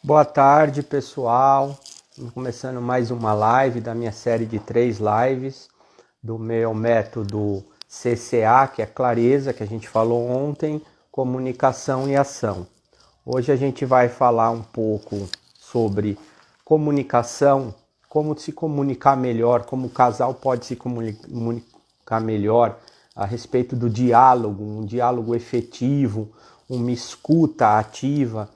Boa tarde, pessoal. Estamos começando mais uma live da minha série de 3 lives do meu método CCA, que é clareza, que a gente falou ontem, comunicação e ação. Hoje a gente vai falar um pouco sobre comunicação, como se comunicar melhor, como o casal pode se comunicar melhor a respeito do diálogo, um diálogo efetivo, uma escuta ativa.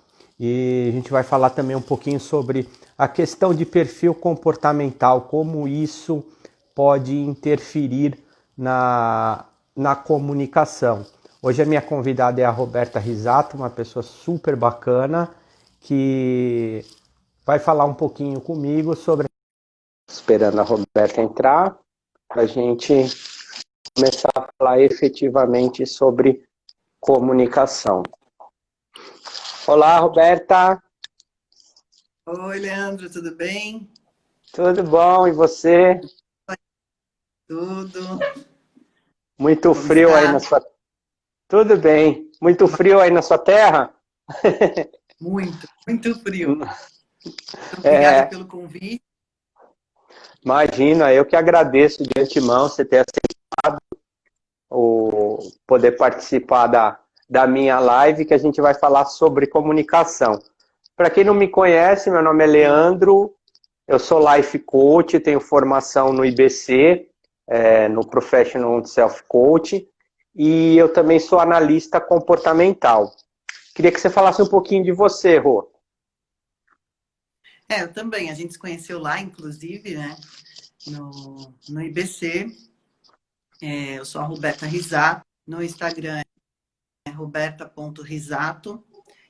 E a gente vai falar também um pouquinho sobre a questão de perfil comportamental, como isso pode interferir na comunicação. Hoje a minha convidada é a Roberta Risato, uma pessoa super bacana, que vai falar um pouquinho comigo sobre... Esperando a Roberta entrar, para a gente começar a falar efetivamente sobre comunicação. Olá, Roberta. Oi, Leandro, tudo bem? Tudo bom, e você? Tudo. Muito Como frio aí na está? sua... Tudo bem. Muito frio aí na sua terra? Muito, muito frio. Obrigada É, pelo convite. imagina, eu que agradeço de antemão você ter o poder participar da minha live, que a gente vai falar sobre comunicação. Para quem não me conhece, meu nome é Sim. Leandro, eu sou Life Coach, tenho formação no IBC, no Professional Self Coach, e eu também sou analista comportamental. Queria que você falasse um pouquinho de você, Rô. Eu também. A gente se conheceu lá, inclusive, né? No IBC. Eu sou a Roberta Risato. No Instagram é roberta.risato.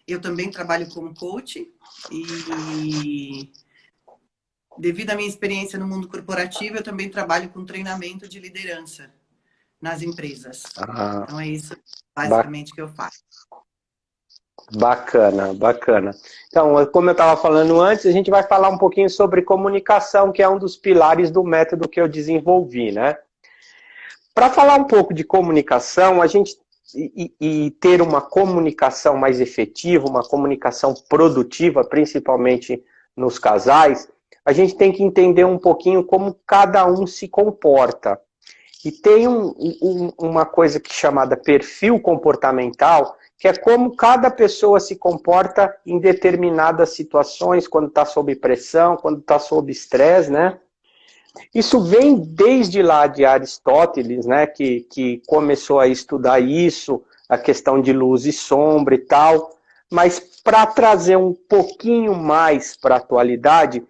Eu também trabalho como coach e, devido à minha experiência no mundo corporativo, eu também trabalho com treinamento de liderança nas empresas. Ah, Então, é isso ba- basicamente que eu faço. bacana, bacana. Então, como eu estava falando antes, a gente vai falar um pouquinho sobre comunicação, que é um dos pilares do método que eu desenvolvi, né? Para falar um pouco de comunicação, a gente e ter uma comunicação mais efetiva, uma comunicação produtiva, principalmente nos casais, a gente tem que entender um pouquinho como cada um se comporta. E tem uma coisa que é chamada perfil comportamental, que é como cada pessoa se comporta em determinadas situações, quando está sob pressão, quando está sob estresse, né? Isso vem desde lá de Aristóteles, né, que começou a estudar isso, a questão de luz e sombra e tal, mas para trazer um pouquinho mais para a atualidade,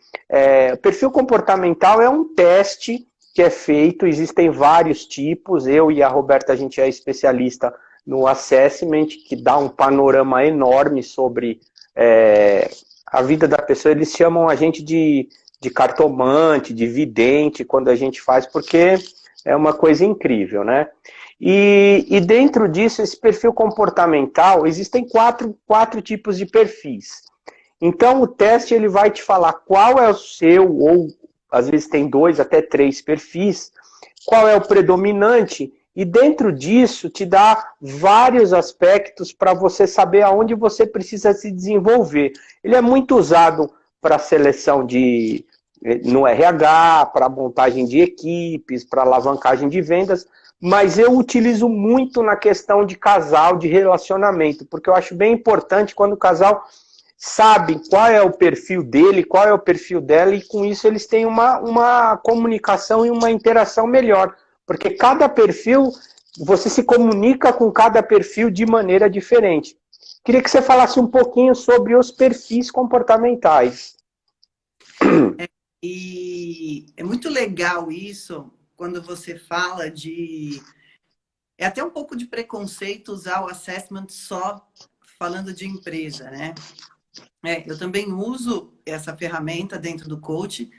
o perfil comportamental é um teste que é feito, existem vários tipos, eu e a Roberta, a gente é especialista no assessment, que dá um panorama enorme sobre a vida da pessoa, eles chamam a gente de cartomante, de vidente, quando a gente faz, porque é uma coisa incrível, né? E dentro disso, esse perfil comportamental, existem quatro tipos de perfis. Então, o teste ele vai te falar qual é o seu, ou às vezes tem 2 até 3 perfis, qual é o predominante, e dentro disso te dá vários aspectos para você saber aonde você precisa se desenvolver. Ele é muito usado para seleção no RH, para montagem de equipes, para alavancagem de vendas, mas eu utilizo muito na questão de casal, de relacionamento, porque eu acho bem importante quando o casal sabe qual é o perfil dele, qual é o perfil dela, e com isso eles têm uma comunicação e uma interação melhor, porque cada perfil, você se comunica com cada perfil de maneira diferente. Queria que você falasse um pouquinho sobre os perfis comportamentais. E é muito legal isso quando você fala de. É até um pouco de preconceito usar o assessment só falando de empresa, né? Eu também uso essa ferramenta dentro do coach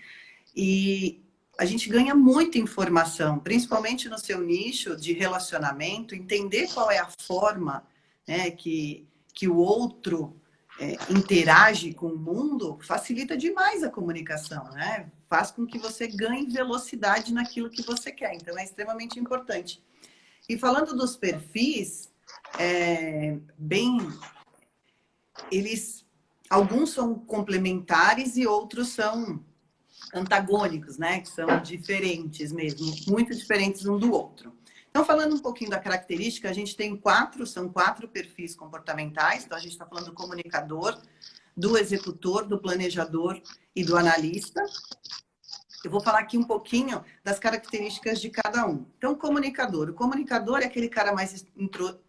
e a gente ganha muita informação, principalmente no seu nicho de relacionamento, entender qual é a forma, né, que o outro interage com o mundo, facilita demais a comunicação, né? Faz com que você ganhe velocidade naquilo que você quer. Então, é extremamente importante. E falando dos perfis, bem, eles alguns são complementares e outros são antagônicos, né? Que são diferentes mesmo, muito diferentes um do outro. Então, falando um pouquinho da característica, a gente tem são quatro perfis comportamentais. Então, a gente está falando do comunicador, do executor, do planejador e do analista. Eu vou falar aqui um pouquinho das características de cada um. Então, o comunicador é aquele cara mais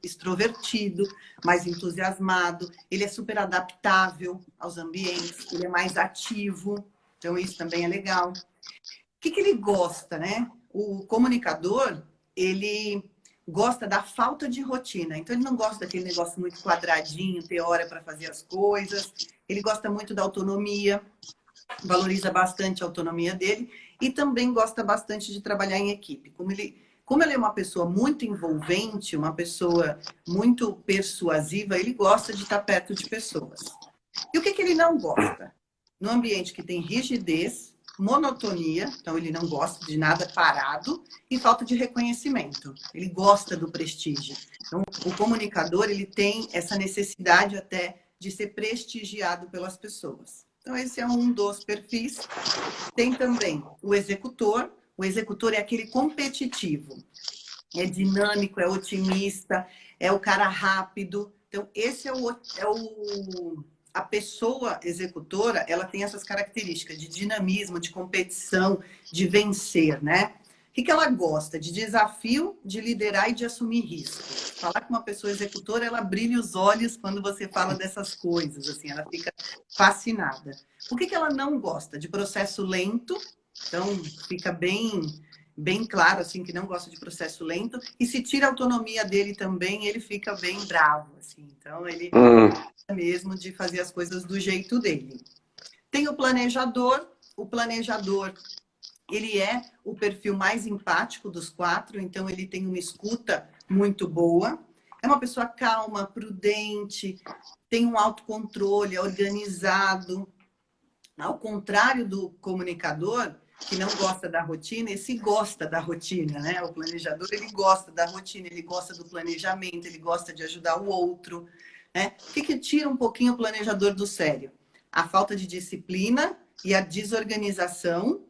extrovertido, mais entusiasmado, ele é super adaptável aos ambientes, ele é mais ativo, então isso também é legal. O que ele gosta, né? O comunicador, ele gosta da falta de rotina, então ele não gosta daquele negócio muito quadradinho, ter hora para fazer as coisas, ele gosta muito da autonomia, valoriza bastante a autonomia dele e também gosta bastante de trabalhar em equipe. Como ele é uma pessoa muito envolvente, uma pessoa muito persuasiva, ele gosta de estar perto de pessoas. E o que ele não gosta? No ambiente que tem rigidez, monotonia, então ele não gosta de nada parado, e falta de reconhecimento. Ele gosta do prestígio. Então, o comunicador, ele tem essa necessidade até de ser prestigiado pelas pessoas. Então, esse é um dos perfis. Tem também o executor. O executor é aquele competitivo. É dinâmico, é otimista, é o cara rápido. Então, esse a pessoa executora, ela tem essas características de dinamismo, de competição, de vencer, né? O que ela gosta? De desafio, de liderar e de assumir risco. Falar com uma pessoa executora, ela brilha os olhos quando você fala dessas coisas, assim, ela fica fascinada. O que ela não gosta? De processo lento, então fica bem claro, assim, que não gosta de processo lento, e se tira a autonomia dele também, ele fica bem bravo, assim, então ele gosta mesmo de fazer as coisas do jeito dele. Tem o planejador, ele é o perfil mais empático dos quatro, então ele tem uma escuta muito boa. É uma pessoa calma, prudente, tem um autocontrole, é organizado. Ao contrário do comunicador, que não gosta da rotina, esse gosta da rotina, né? O planejador, ele gosta da rotina, ele gosta do planejamento, ele gosta de ajudar o outro, né? O que tira um pouquinho o planejador do sério? A falta de disciplina e a desorganização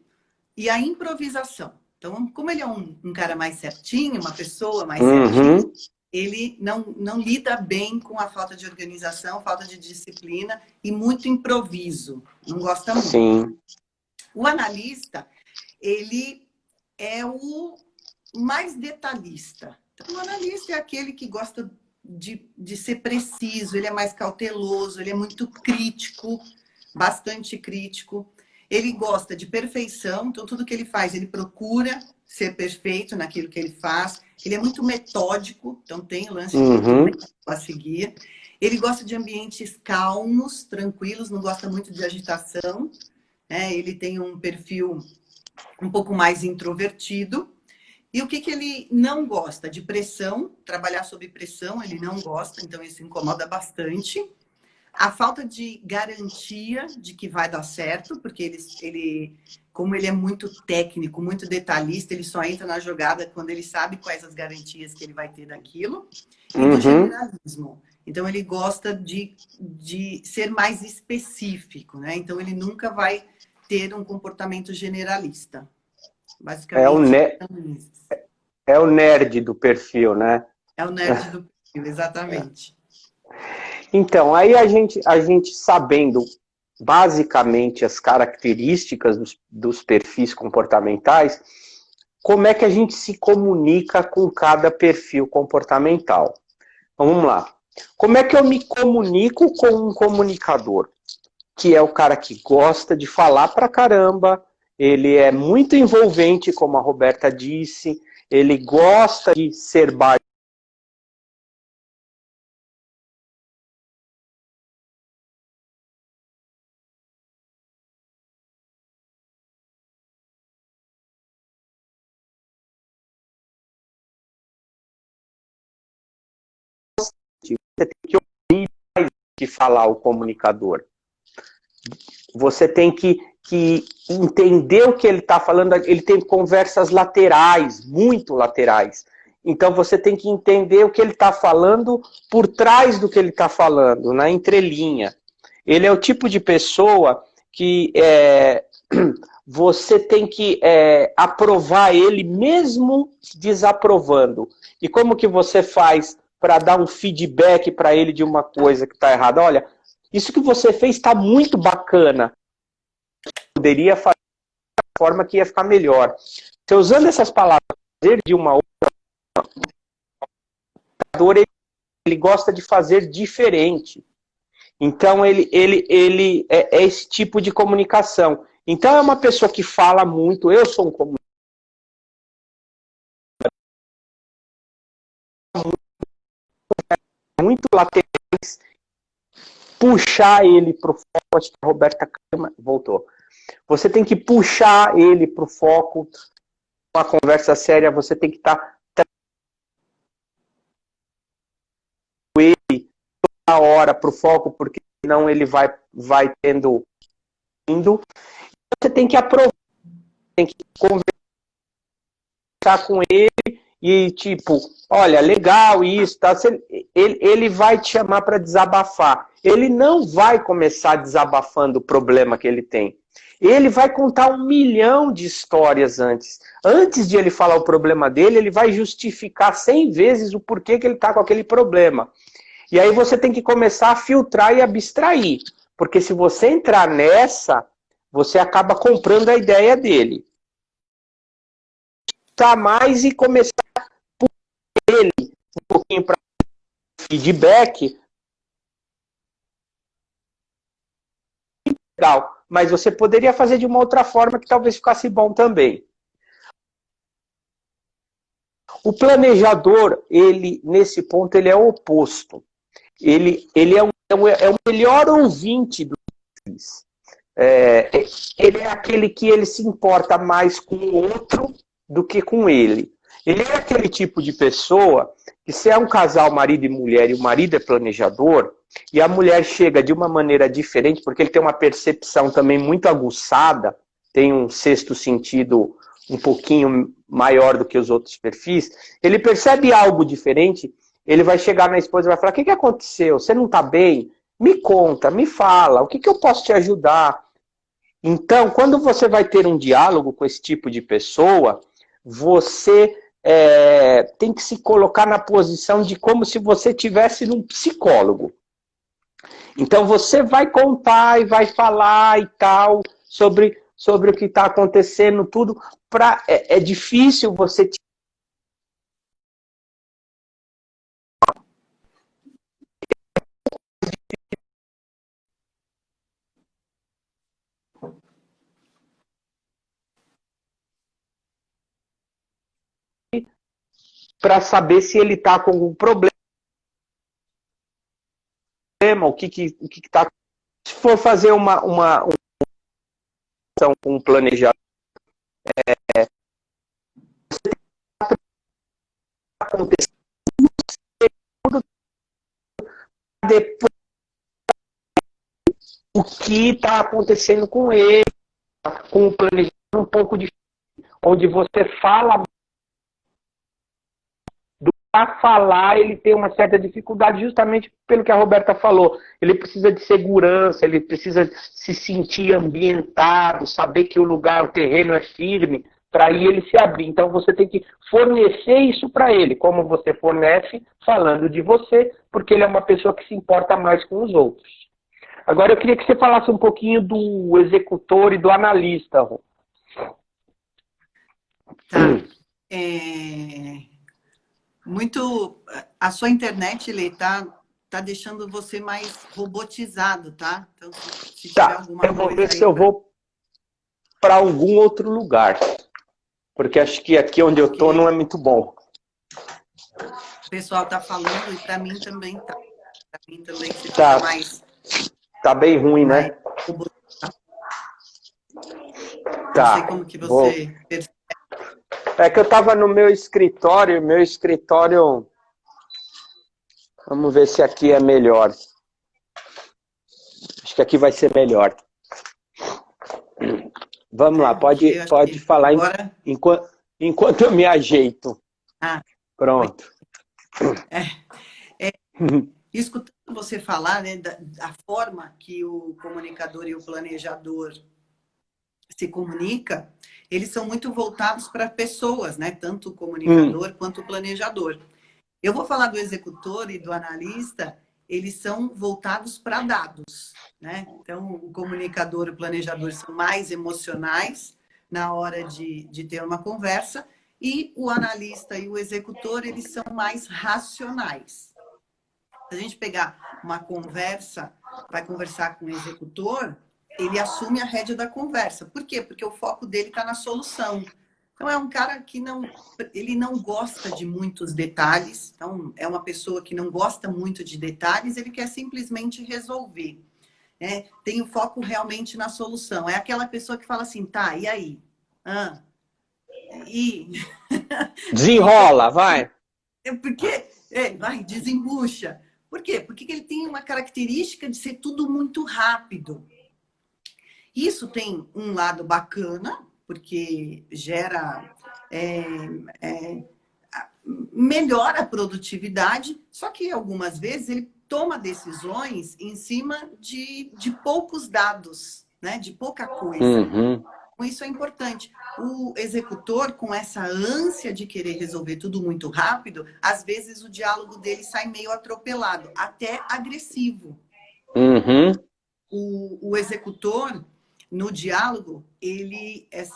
e a improvisação. Então, como ele é um cara mais certinho, uma pessoa mais certinha, ele não lida bem com a falta de organização, falta de disciplina e muito improviso. Não gosta muito. Sim. O analista, ele é o mais detalhista. Então, o analista é aquele que gosta de ser preciso, ele é mais cauteloso, ele é muito crítico, bastante crítico. Ele gosta de perfeição, então tudo que ele faz, ele procura ser perfeito naquilo que ele faz. Ele é muito metódico, então tem o lance a seguir. Ele gosta de ambientes calmos, tranquilos, não gosta muito de agitação. Ele tem um perfil um pouco mais introvertido. E o que ele não gosta? De pressão, trabalhar sob pressão, ele não gosta, então isso incomoda bastante. A falta de garantia de que vai dar certo, porque como ele é muito técnico, muito detalhista, ele só entra na jogada quando ele sabe quais as garantias que ele vai ter daquilo. E do generalismo. Então, ele gosta de ser mais específico, né? Então, ele nunca vai ter um comportamento generalista. Basicamente, é o nerd do perfil, né? É o nerd do perfil, exatamente. Então, aí a gente sabendo basicamente as características dos perfis comportamentais, como é que a gente se comunica com cada perfil comportamental? Então, vamos lá. Como é que eu me comunico com um comunicador? Que é o cara que gosta de falar pra caramba, ele é muito envolvente, como a Roberta disse, ele gosta de ser você tem que ouvir mais do que falar o comunicador. Você tem que entender o que ele está falando. Ele tem conversas laterais, muito laterais. Então você tem que entender o que ele está falando por trás do que ele está falando, na entrelinha. Ele é o tipo de pessoa que você tem que aprovar ele mesmo desaprovando. E como que você faz para dar um feedback para ele de uma coisa que está errada? Olha, isso que você fez está muito bacana. Poderia fazer de uma forma que ia ficar melhor. Você usando essas palavras, fazer de uma outra, ele gosta de fazer diferente. Então, ele é esse tipo de comunicação. Então, é uma pessoa que fala muito. Eu sou um comunicador muito laterais, puxar ele para o foco. Acho que a Roberta voltou. Você tem que puxar ele para o foco. Uma conversa séria, você tem que estar ele toda hora para o foco, porque senão ele vai tendo indo. Você tem que aprovar, tem que conversar com ele e tipo, olha, legal isso, tá? Ele vai te chamar para desabafar. Ele não vai começar desabafando o problema que ele tem. Ele vai contar 1 milhão de histórias antes. Antes de ele falar o problema dele, ele vai justificar 100 vezes o porquê que ele está com aquele problema. E aí você tem que começar a filtrar e abstrair. Porque se você entrar nessa, você acaba comprando a ideia dele. Tá mais e começar por ele um pouquinho para feedback. Legal. Mas você poderia fazer de uma outra forma que talvez ficasse bom também. O planejador, ele nesse ponto, ele é o oposto. Ele é o melhor ouvinte do país. Ele é aquele que ele se importa mais com o outro do que com ele. Ele é aquele tipo de pessoa que, se é um casal marido e mulher e o marido é planejador e a mulher chega de uma maneira diferente, porque ele tem uma percepção também muito aguçada, tem um sexto sentido um pouquinho maior do que os outros perfis, ele percebe algo diferente, ele vai chegar na esposa e vai falar: o que aconteceu? Você não está bem? Me conta, me fala, o que eu posso te ajudar? Então, quando você vai ter um diálogo com esse tipo de pessoa, você tem que se colocar na posição de como se você estivesse num psicólogo. Então, você vai contar e vai falar e tal sobre o que está acontecendo, tudo. É difícil você para saber se ele está com algum problema, o que está. Se for fazer uma um planejamento, acontecer depois o que está acontecendo com ele, com o planejamento um pouco diferente, onde você fala. Para falar, ele tem uma certa dificuldade justamente pelo que a Roberta falou. Ele precisa de segurança, ele precisa se sentir ambientado, saber que o lugar, o terreno é firme, para aí ele se abrir. Então você tem que fornecer isso para ele, como você fornece falando de você, porque ele é uma pessoa que se importa mais com os outros. Agora eu queria que você falasse um pouquinho do executor e do analista, Rô. Tá. A sua internet, Lê, tá deixando você mais robotizado, tá? Então, se tiver alguma coisa... Eu vou ver se eu vou para algum outro lugar. Porque acho que aqui onde eu tô não é muito bom. O pessoal tá falando e para mim também tá. Para mim também se fica mais... Tá bem ruim, né? Tá. Não sei como que você... É que eu tava no meu escritório, vamos ver se aqui é melhor. Acho que aqui vai ser melhor. Vamos lá, pode falar agora... enquanto eu me ajeito. Pronto. escutando você falar, né, da forma que o comunicador e o planejador se comunica, eles são muito voltados para pessoas, né? Tanto o comunicador quanto o planejador. Eu vou falar do executor e do analista, eles são voltados para dados, né? Então, o comunicador e o planejador são mais emocionais na hora de ter uma conversa, e o analista e o executor, eles são mais racionais. Se a gente pegar uma conversa, vai conversar com o executor, ele assume a rédea da conversa. Por quê? Porque o foco dele está na solução. Então, é um cara que ele não gosta de muitos detalhes. Então, é uma pessoa que não gosta muito de detalhes, ele quer simplesmente resolver. Né? Tem o foco realmente na solução. É aquela pessoa que fala assim, tá, e aí? Ah, e... Desenrola, vai. Porque, vai, desembucha. Por quê? Porque ele tem uma característica de ser tudo muito rápido. Isso tem um lado bacana, porque gera, melhora a produtividade, só que algumas vezes ele toma decisões em cima de poucos dados, né? De pouca coisa. Uhum. Isso é importante. O executor, com essa ânsia de querer resolver tudo muito rápido, às vezes o diálogo dele sai meio atropelado, até agressivo. Uhum. O executor, no diálogo,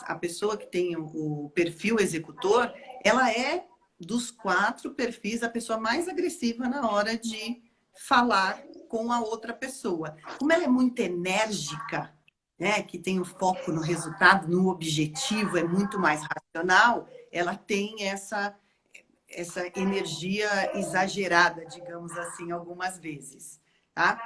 a pessoa que tem o perfil executor, ela é, dos 4 perfis, a pessoa mais agressiva na hora de falar com a outra pessoa. Como ela é muito enérgica, né, que tem o foco no resultado, no objetivo, é muito mais racional, ela tem essa energia exagerada, digamos assim, algumas vezes. Tá?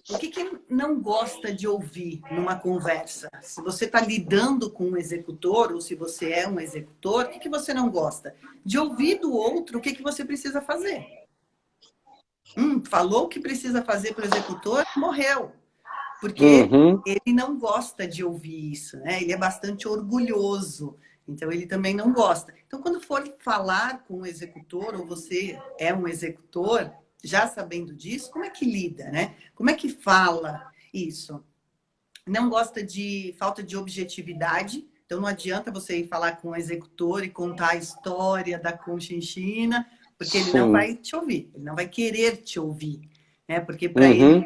O que não gosta de ouvir numa conversa? Se você está lidando com um executor, ou se você é um executor, o que você não gosta? De ouvir do outro o que você precisa fazer. Falou o que precisa fazer para o executor, morreu. Porque ele não gosta de ouvir isso, né? Ele é bastante orgulhoso, então ele também não gosta. Então, quando for falar com um executor, ou você é um executor, já sabendo disso, como é que lida, né? Como é que fala isso? Não gosta de falta de objetividade, então não adianta você ir falar com um executor e contar a história da Conchinchina, porque ele não vai te ouvir, ele não vai querer te ouvir, né? Porque para ele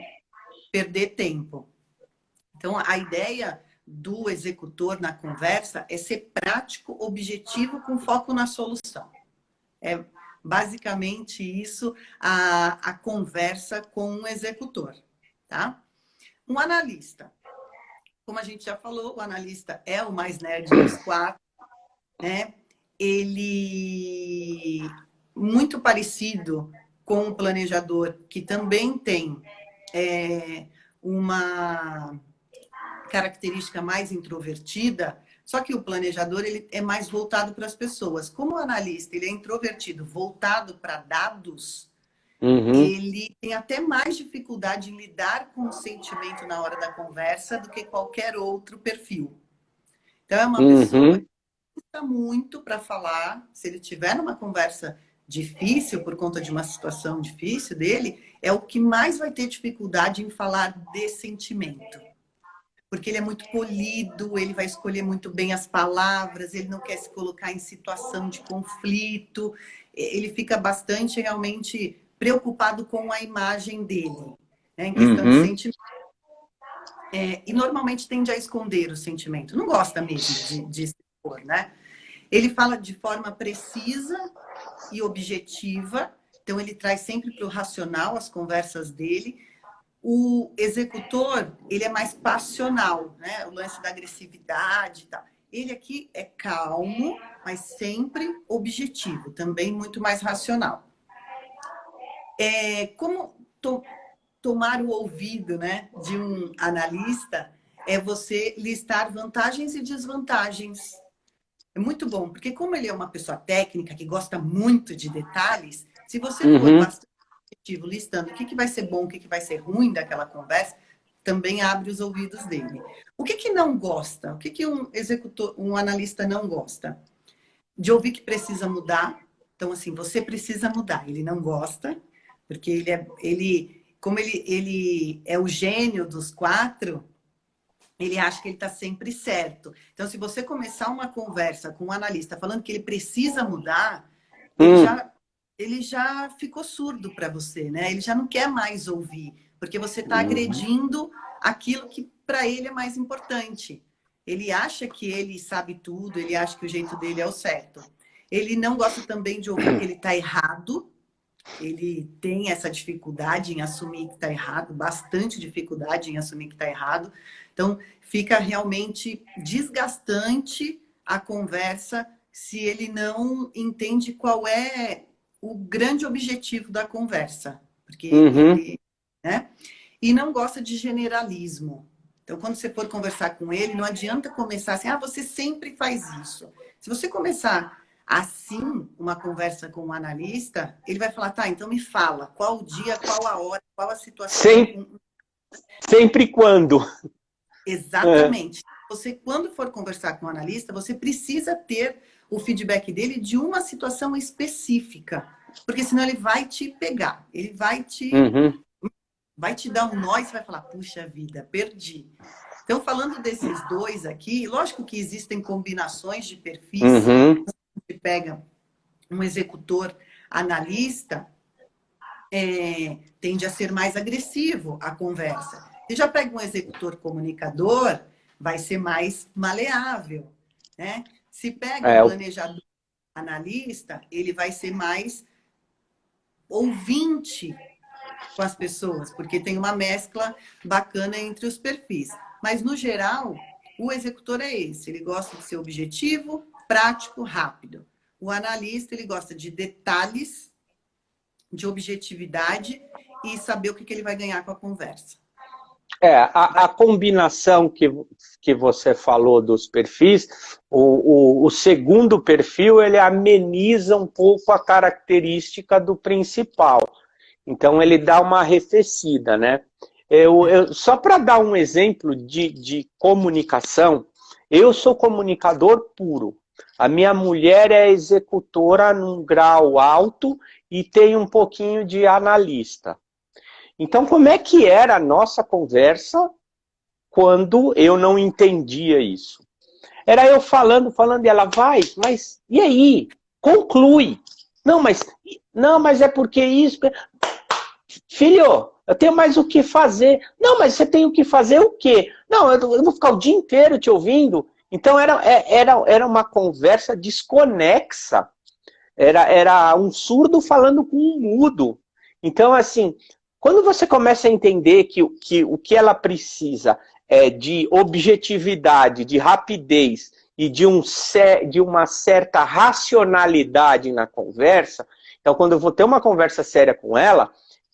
perder tempo. Então, a ideia do executor na conversa é ser prático, objetivo, com foco na solução. É basicamente isso a conversa com um executor, tá? Um analista. Como a gente já falou, o analista é o mais nerd dos 4, né? Ele muito parecido com o planejador, que também tem uma característica mais introvertida, só que o planejador ele é mais voltado para as pessoas. Como o analista ele é introvertido, voltado para dados, ele tem até mais dificuldade em lidar com o sentimento na hora da conversa do que qualquer outro perfil. Então, é uma pessoa que custa muito para falar. Se ele tiver numa conversa difícil, por conta de uma situação difícil dele, é o que mais vai ter dificuldade em falar de sentimento. Porque ele é muito polido, ele vai escolher muito bem as palavras, ele não quer se colocar em situação de conflito, ele fica bastante realmente preocupado com a imagem dele, né, em questão de sentimento. E normalmente tende a esconder o sentimento, não gosta mesmo de se expor, né? Ele fala de forma precisa e objetiva, então ele traz sempre para o racional as conversas dele. O executor, ele é mais passional, né? O lance da agressividade e tal. Ele aqui é calmo, mas sempre objetivo, também muito mais racional. Como tomar o ouvido, né, de um analista é você listar vantagens e desvantagens. É muito bom, porque como ele é uma pessoa técnica que gosta muito de detalhes, se você for bastante objetivo, listando o que vai ser bom, o que vai ser ruim daquela conversa, também abre os ouvidos dele. O que não gosta? O que um executor, um analista não gosta? De ouvir que precisa mudar, Então, assim, você precisa mudar. Ele não gosta, porque como ele é o gênio dos quatro, ele acha que ele está sempre certo. Então, se você começar uma conversa com um analista falando que ele precisa mudar, ele já ficou surdo para você, né? Ele já não quer mais ouvir, porque você está agredindo aquilo que para ele é mais importante. Ele acha que ele sabe tudo, ele acha que o jeito dele é o certo. Ele não gosta também de ouvir que ele está errado. Ele tem essa dificuldade em assumir que está errado, bastante dificuldade em assumir que está errado. Então, fica realmente desgastante a conversa se ele não entende qual é o grande objetivo da conversa. Porque ele, né? E não gosta de generalismo. Então, quando você for conversar com ele, não adianta começar assim, você sempre faz isso. Se você começar assim, uma conversa com um analista, ele vai falar, tá, então me fala, qual o dia, qual a hora, qual a situação. Sempre quando. Exatamente. Você, quando for conversar com um analista, você precisa ter o feedback dele de uma situação específica. Porque senão ele vai te pegar, ele vai te dar um nó e você vai falar, puxa vida, perdi. Então, falando desses dois aqui, lógico que existem combinações de perfis. Você pega um executor analista, tende a ser mais agressivo a conversa. Você já pega um executor comunicador, vai ser mais maleável, né? Se pega um planejador analista, ele vai ser mais ouvinte com as pessoas, porque tem uma mescla bacana entre os perfis. Mas, no geral, o executor é esse. Ele gosta de ser objetivo, prático, rápido. O analista, ele gosta de detalhes, de objetividade e saber o que ele vai ganhar com a conversa. A combinação que você falou dos perfis, o segundo perfil, ele ameniza um pouco a característica do principal. Então, ele dá uma arrefecida, né? Só para dar um exemplo de comunicação, eu sou comunicador puro. A minha mulher é executora num grau alto e tem um pouquinho de analista. Então, como é que era a nossa conversa quando eu não entendia isso? Era eu falando, e ela, mas e aí? Conclui. Não, mas é porque isso... Filho, eu tenho mais o que fazer. Não, mas você tem o que fazer o quê? Não, eu vou ficar o dia inteiro te ouvindo. Então, era uma conversa desconexa. Era um surdo falando com um mudo. Então, assim, quando você começa a entender que o que ela precisa é de objetividade, de rapidez e de uma certa racionalidade na conversa, então, quando eu vou ter uma conversa séria com ela,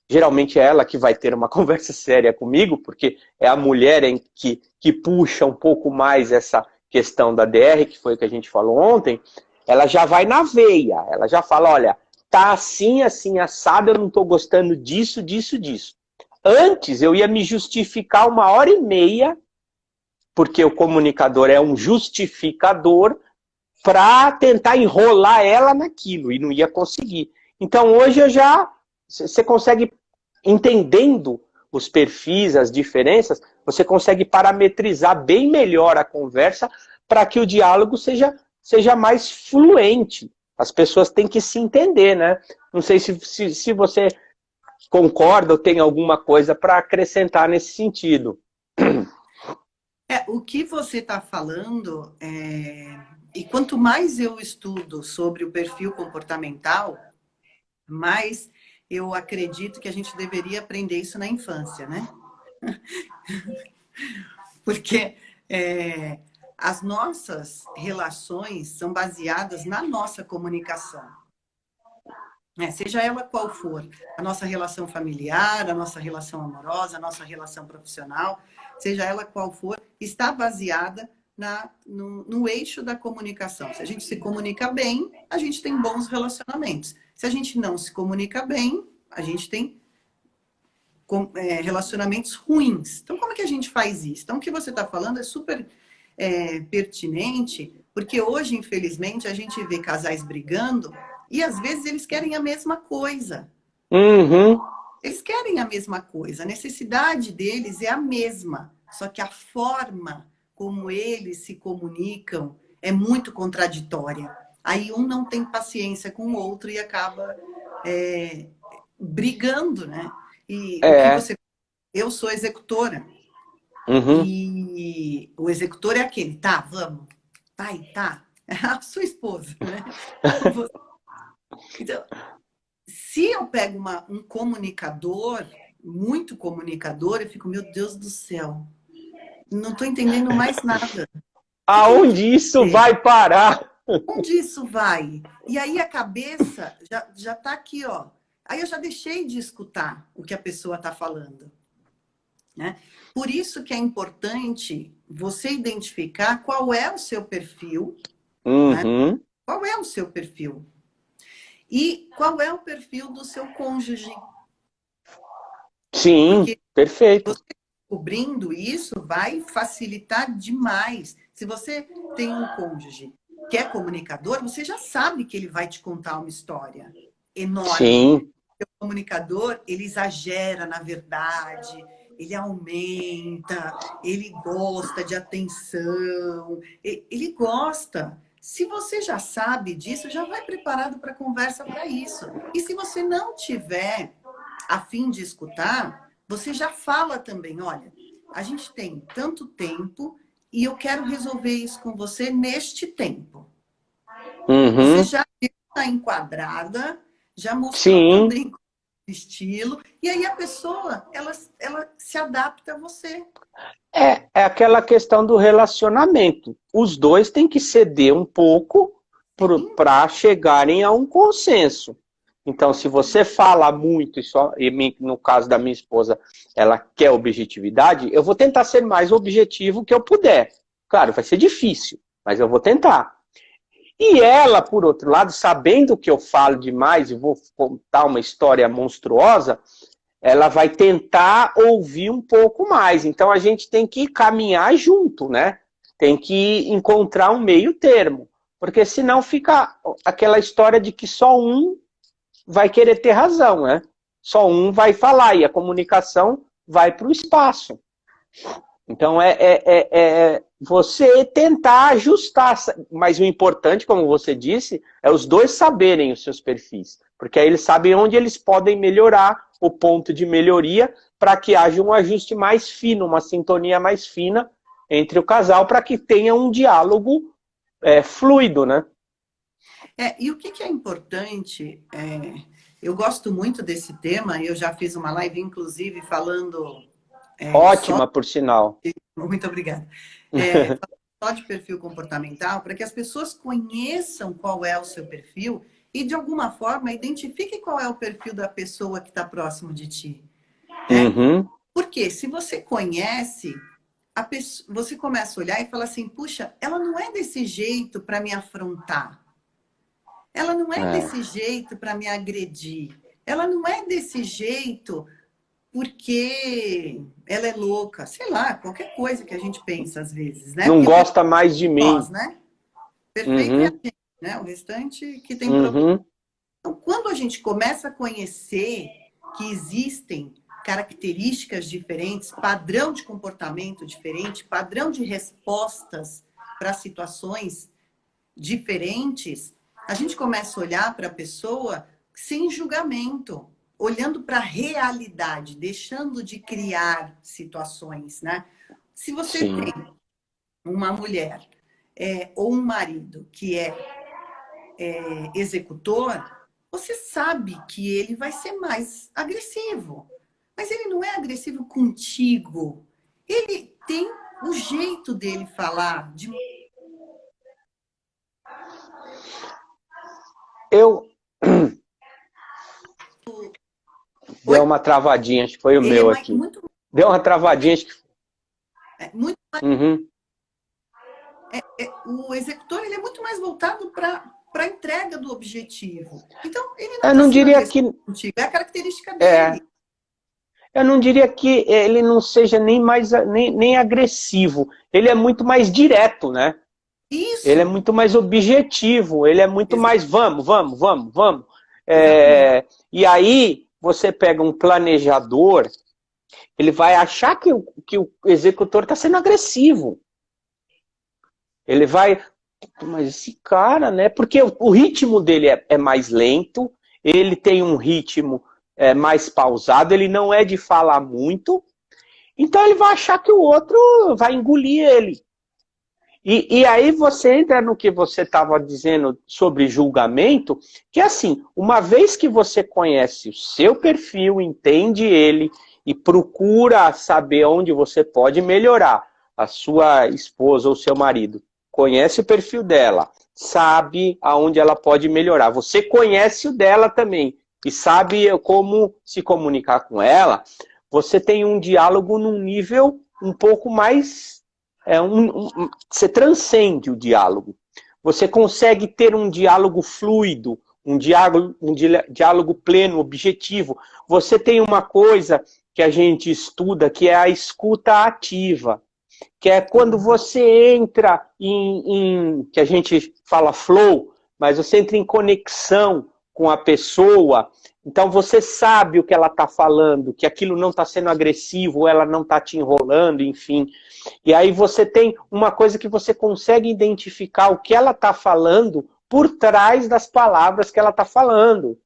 geralmente é ela que vai ter uma conversa séria comigo, porque é a mulher que puxa um pouco mais essa questão da DR, que foi o que a gente falou ontem, ela já vai na veia, ela já fala, olha, tá assim, assim, assado, eu não tô gostando disso, disso, disso. Antes, eu ia me justificar 1h30, porque o comunicador é um justificador, para tentar enrolar ela naquilo, e não ia conseguir. Então, hoje você consegue, entendendo os perfis, as diferenças, você consegue parametrizar bem melhor a conversa para que o diálogo seja mais fluente. As pessoas têm que se entender, né? Não sei se você concorda ou tem alguma coisa para acrescentar nesse sentido. O que você está falando, e quanto mais eu estudo sobre o perfil comportamental, mais eu acredito que a gente deveria aprender isso na infância, né? Porque as nossas relações são baseadas na nossa comunicação. Seja ela qual for, a nossa relação familiar, a nossa relação amorosa, a nossa relação profissional, seja ela qual for, está baseada no eixo da comunicação. Se a gente se comunica bem, a gente tem bons relacionamentos. Se a gente não se comunica bem, a gente tem relacionamentos ruins. Então, como é que a gente faz isso? Então, o que você está falando é super pertinente, porque hoje, infelizmente, a gente vê casais brigando E às vezes eles querem a mesma coisa. Uhum. Eles querem a mesma coisa. A necessidade deles é a mesma. Só que a forma como eles se comunicam é muito contraditória. Aí um não tem paciência com o outro e acaba brigando, né? E o que É. você... Eu sou executora. Uhum. E o executor é aquele, tá, vamos, vai, tá. A sua esposa, né? Então, se eu pego um comunicador, muito comunicador, eu fico, meu Deus do céu, não estou entendendo mais nada. O que ele quer Aonde isso dizer? vai parar? Onde isso vai? E aí a cabeça já tá aqui, ó. Aí eu já deixei de escutar o que a pessoa está falando, né? Por isso que é importante você identificar qual é o seu perfil, né? Uhum. Qual é o seu perfil? E qual é o perfil do seu cônjuge? Sim, Porque perfeito. você descobrindo isso vai facilitar demais. Se você tem um cônjuge que é comunicador, você já sabe que ele vai te contar uma história enorme. Sim, O comunicador, ele exagera na verdade, ele aumenta, ele gosta de atenção, ele gosta. Se você já sabe disso, já vai preparado para a conversa para isso. E se você não tiver a fim de escutar, você já fala também, olha, a gente tem tanto tempo e eu quero resolver isso com você neste tempo. Você uhum. já está enquadrada, já mostrou Sim. também o estilo, e aí a pessoa, ela se adapta a você. É aquela questão do relacionamento. Os dois têm que ceder um pouco Sim, para chegarem a um consenso. Então, se você fala muito, e no caso da minha esposa, ela quer objetividade, eu vou tentar ser mais objetivo que eu puder. Claro, vai ser difícil, mas eu vou tentar. E ela, por outro lado, sabendo que eu falo demais e vou contar uma história monstruosa, ela vai tentar ouvir um pouco mais. Então a gente tem que caminhar junto, né? Tem que encontrar um meio termo. Porque senão fica aquela história de que só um vai querer ter razão, né? Só um vai falar e a comunicação vai para o espaço. Então é você tentar ajustar, mas o importante, como você disse, é os dois saberem os seus perfis, porque aí eles sabem onde eles podem melhorar, o ponto de melhoria, para que haja um ajuste mais fino, uma sintonia mais fina entre o casal, para que tenha um diálogo fluido, né? e o que é importante, eu gosto muito desse tema, eu já fiz uma live, inclusive, falando só... Ótima, por sinal. Muito obrigada. Só de perfil comportamental, para que as pessoas conheçam qual é o seu perfil e, de alguma forma, identifique qual é o perfil da pessoa que está próximo de ti. Né? Uhum. Porque se você conhece, você começa a olhar e fala assim, puxa, ela não é desse jeito para me afrontar. Ela não é desse jeito para me agredir. Ela não é desse jeito porque ela é louca. Sei lá, qualquer coisa que a gente pensa às vezes, né? Não Porque gosta mais de nós, mim. né? Perfeito é a Uhum. gente, né? O restante que tem problema. Uhum. Então, quando a gente começa a conhecer que existem características diferentes, padrão de comportamento diferente, padrão de respostas para situações diferentes, a gente começa a olhar para a pessoa sem julgamento, olhando para a realidade, deixando de criar situações, né? Se você Sim. tem uma mulher ou um marido que é executor, você sabe que ele vai ser mais agressivo. Mas ele não é agressivo contigo. Ele tem o jeito dele falar. Eu Oi? deu uma travadinha, acho que foi o Ele é meu aqui. muito, Deu uma travadinha, acho que. muito Uhum. o executor ele é muito mais voltado para a entrega do objetivo. Então, ele não Eu está não sendo diria agressivo que. contigo, é a característica É, dele. eu não diria que ele não seja nem mais nem agressivo. Ele é muito mais direto, né? Ele é Isso, muito mais objetivo, ele é muito exa- mais vamos, vamos, vamos, vamos. exatamente. E aí você pega um planejador, ele vai achar que o executor está sendo agressivo. Ele vai, mas esse cara, né? Porque o ritmo dele é mais lento, ele tem um ritmo mais pausado, ele não é de falar muito, então ele vai achar que o outro vai engolir ele. E aí você entra no que você estava dizendo sobre julgamento, que é assim, uma vez que você conhece o seu perfil, entende ele e procura saber onde você pode melhorar, a sua esposa ou seu marido conhece o perfil dela, sabe aonde ela pode melhorar. Você conhece o dela também e sabe como se comunicar com ela. Você tem um diálogo num nível um pouco mais você transcende o diálogo. Você consegue ter um diálogo fluido, diálogo pleno, objetivo. Você tem uma coisa que a gente estuda que é a escuta ativa, que é quando você entra que a gente fala flow, mas você entra em conexão com a pessoa, então você sabe o que ela está falando, que aquilo não está sendo agressivo, ela não está te enrolando, enfim. E aí você tem uma coisa que você consegue identificar o que ela está falando por trás das palavras que ela está falando,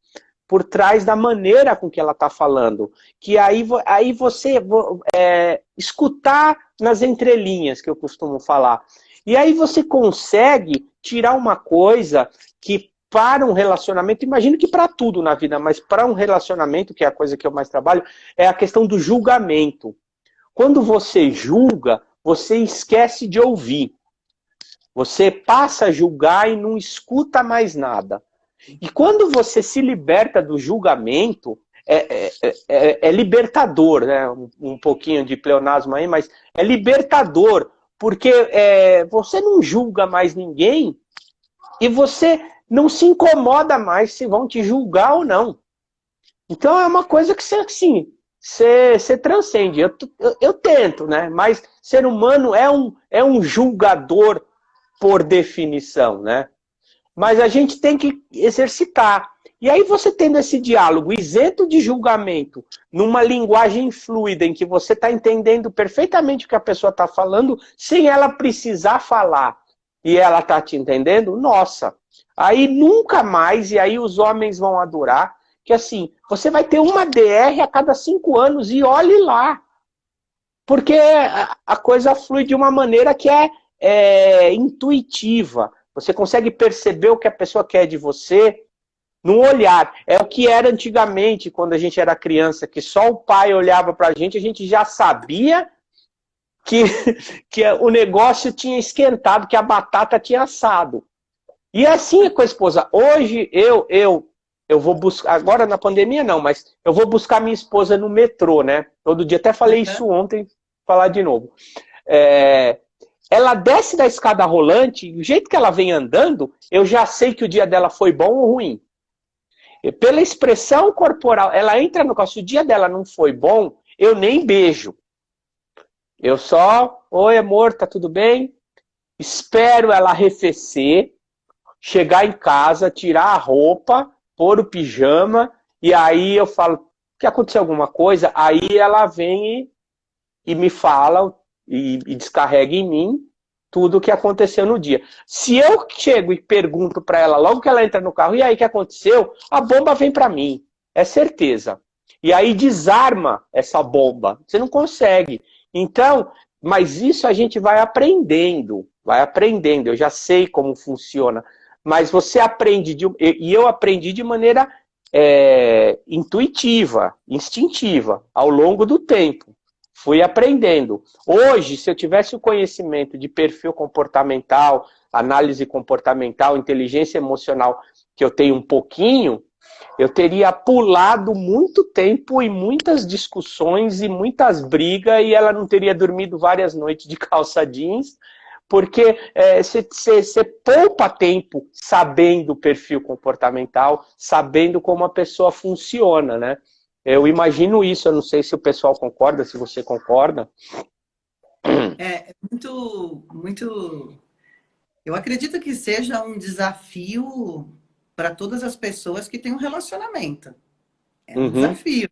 por trás da maneira com que ela está falando. Que aí você escutar nas entrelinhas, que eu costumo falar. E aí você consegue tirar uma coisa que para um relacionamento, imagino que para tudo na vida, mas para um relacionamento, que é a coisa que eu mais trabalho, é a questão do julgamento. Quando você julga, você esquece de ouvir. Você passa a julgar e não escuta mais nada. E quando você se liberta do julgamento, é libertador, né? Um pouquinho de pleonasmo aí, mas é libertador, porque você não julga mais ninguém e você não se incomoda mais se vão te julgar ou não. Então é uma coisa que você, assim, você transcende. Eu tento, né? Mas ser humano é um julgador por definição, né? Mas a gente tem que exercitar. E aí você tendo esse diálogo isento de julgamento, numa linguagem fluida, em que você está entendendo perfeitamente o que a pessoa está falando, sem ela precisar falar, e ela está te entendendo, nossa, aí nunca mais, e aí os homens vão adorar, que assim, você vai ter uma DR a cada 5 anos, e olhe lá. Porque a coisa flui de uma maneira que é intuitiva. Você consegue perceber o que a pessoa quer de você no olhar. É o que era antigamente, quando a gente era criança, que só o pai olhava pra gente, a gente já sabia que, que o negócio tinha esquentado, que a batata tinha assado. E assim é com a esposa. Hoje eu vou buscar, agora na pandemia não, mas eu vou buscar minha esposa no metrô, né? Todo dia, até falei isso ontem, falar de novo. Ela desce da escada rolante, e o jeito que ela vem andando, eu já sei que o dia dela foi bom ou ruim. E pela expressão corporal, ela entra no carro, se o dia dela não foi bom, eu nem beijo. Eu só, oi amor, tá tudo bem? Espero ela arrefecer, chegar em casa, tirar a roupa, pôr o pijama, e aí eu falo, que aconteceu alguma coisa? Aí ela vem e me fala e descarrega em mim tudo o que aconteceu no dia. Se eu chego e pergunto para ela logo que ela entra no carro, e aí o que aconteceu? A bomba vem para mim, é certeza. E aí desarma essa bomba. Você não consegue. Então, mas isso a gente vai aprendendo. Vai aprendendo. Eu já sei como funciona. Mas você aprende, e eu aprendi de maneira intuitiva, instintiva, ao longo do tempo. Fui aprendendo. Hoje, se eu tivesse o conhecimento de perfil comportamental, análise comportamental, inteligência emocional, que eu tenho um pouquinho, eu teria pulado muito tempo e muitas discussões e muitas brigas e ela não teria dormido várias noites de calça jeans, porque você poupa tempo sabendo o perfil comportamental, sabendo como a pessoa funciona, né? Eu imagino isso, eu não sei se o pessoal concorda, se você concorda. É muito, muito Eu acredito que seja um desafio para todas as pessoas que têm um relacionamento. É um Uhum, desafio.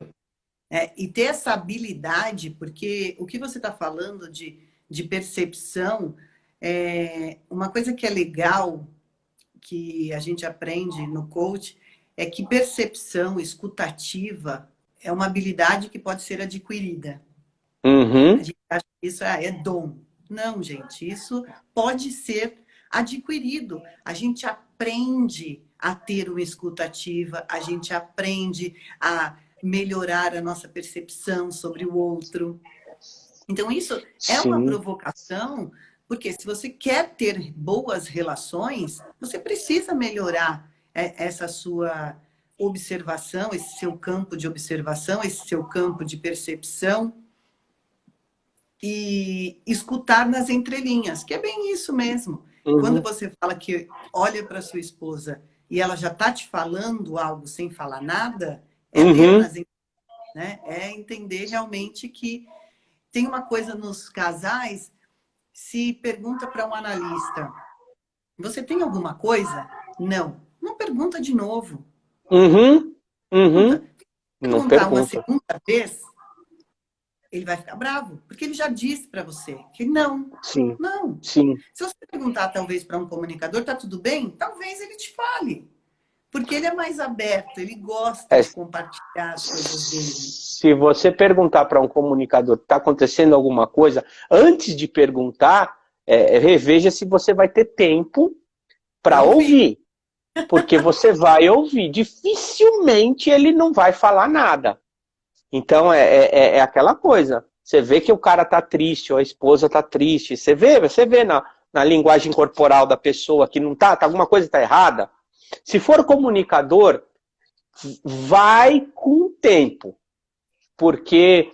E ter essa habilidade, porque o que você está falando de percepção, uma coisa que é legal, que a gente aprende no coach, é que percepção escutativa é uma habilidade que pode ser adquirida. A uhum, gente acha que isso é dom. Não, gente, isso pode ser adquirido. A gente aprende a ter uma escutativa, a gente aprende a melhorar a nossa percepção sobre o outro. Então, isso é uma sim, provocação, porque se você quer ter boas relações, você precisa melhorar essa sua observação, esse seu campo de observação, esse seu campo de percepção e escutar nas entrelinhas, que é bem isso mesmo. Quando uhum, você fala que olha para sua esposa e ela já está te falando algo sem falar nada, é ler uhum, nas entrelinhas, né? É entender realmente que tem uma coisa nos casais, se pergunta para um analista, você tem alguma coisa? Não. Não pergunta de novo. uhum, Pergunta. uhum. Não Perguntar uma pergunta. segunda vez, ele vai ficar bravo, porque ele já disse para você que não. Sim, Não. sim. Se você perguntar, talvez, para um comunicador, tá tudo bem? Talvez ele te fale. Porque ele é mais aberto, ele gosta É, de compartilhar as coisas dele. se você perguntar para um comunicador está acontecendo alguma coisa, antes de perguntar, reveja se você vai ter tempo Para para ouvir. ouvir. Porque você vai ouvir. Dificilmente ele não vai falar nada. Então é aquela coisa. Você vê que o cara tá triste, ou a esposa tá triste. Você vê na linguagem corporal da pessoa que não tá alguma coisa tá errada. Se for comunicador, vai com o tempo. Porque,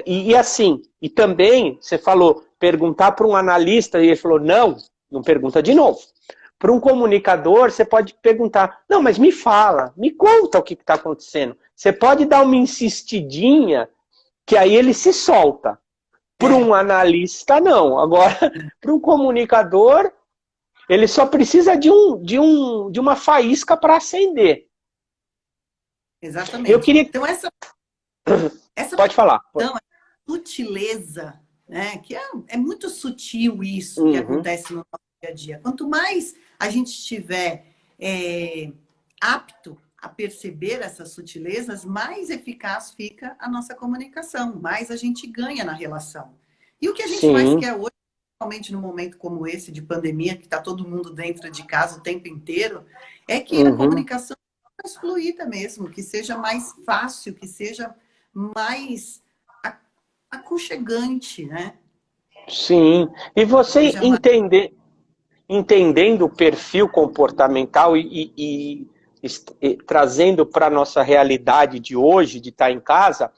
e assim, e também, você falou, perguntar para um analista, e ele falou, não, não pergunta de novo. Para um comunicador, você pode perguntar, não, mas me fala, me conta o que está acontecendo. Você pode dar uma insistidinha, que aí ele se solta. Para É, um analista, não. Agora, para um comunicador, ele só precisa de uma faísca para acender. Eu exatamente. queria. Então, essa Pode falar. percepção, essa sutileza, né? Que é muito sutil isso que Uhum, acontece no nosso dia a dia. Quanto mais a gente estiver apto a perceber essas sutilezas, mais eficaz fica a nossa comunicação, mais a gente ganha na relação. E o que a gente mais sim. quer hoje, principalmente num momento como esse de pandemia, que está todo mundo dentro de casa o tempo inteiro, é que a Uhum. comunicação seja mais fluida mesmo, que seja mais fácil, que seja mais aconchegante, né? Sim. E você Seja mais... entendendo o perfil comportamental e trazendo para a nossa realidade de hoje, de estar em casa,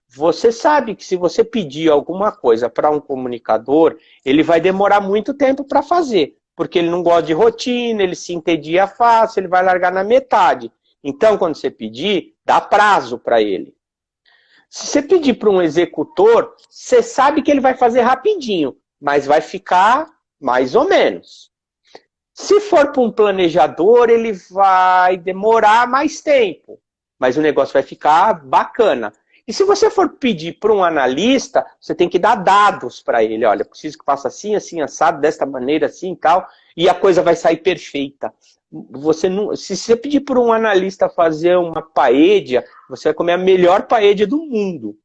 você sabe que se você pedir alguma coisa para um comunicador, ele vai demorar muito tempo para fazer, porque ele não gosta de rotina, ele se entedia fácil, ele vai largar na metade. Então, quando você pedir, dá prazo para ele. Se você pedir para um executor, você sabe que ele vai fazer rapidinho, mas vai ficar mais ou menos. Se for para um planejador, ele vai demorar mais tempo, mas o negócio vai ficar bacana. E se você for pedir para um analista, você tem que dar dados para ele. Olha, preciso que faça assim, assim, assado, desta maneira, assim e tal, e a coisa vai sair perfeita. Você não, se você pedir para um analista fazer uma paella, você vai comer a melhor paella do mundo.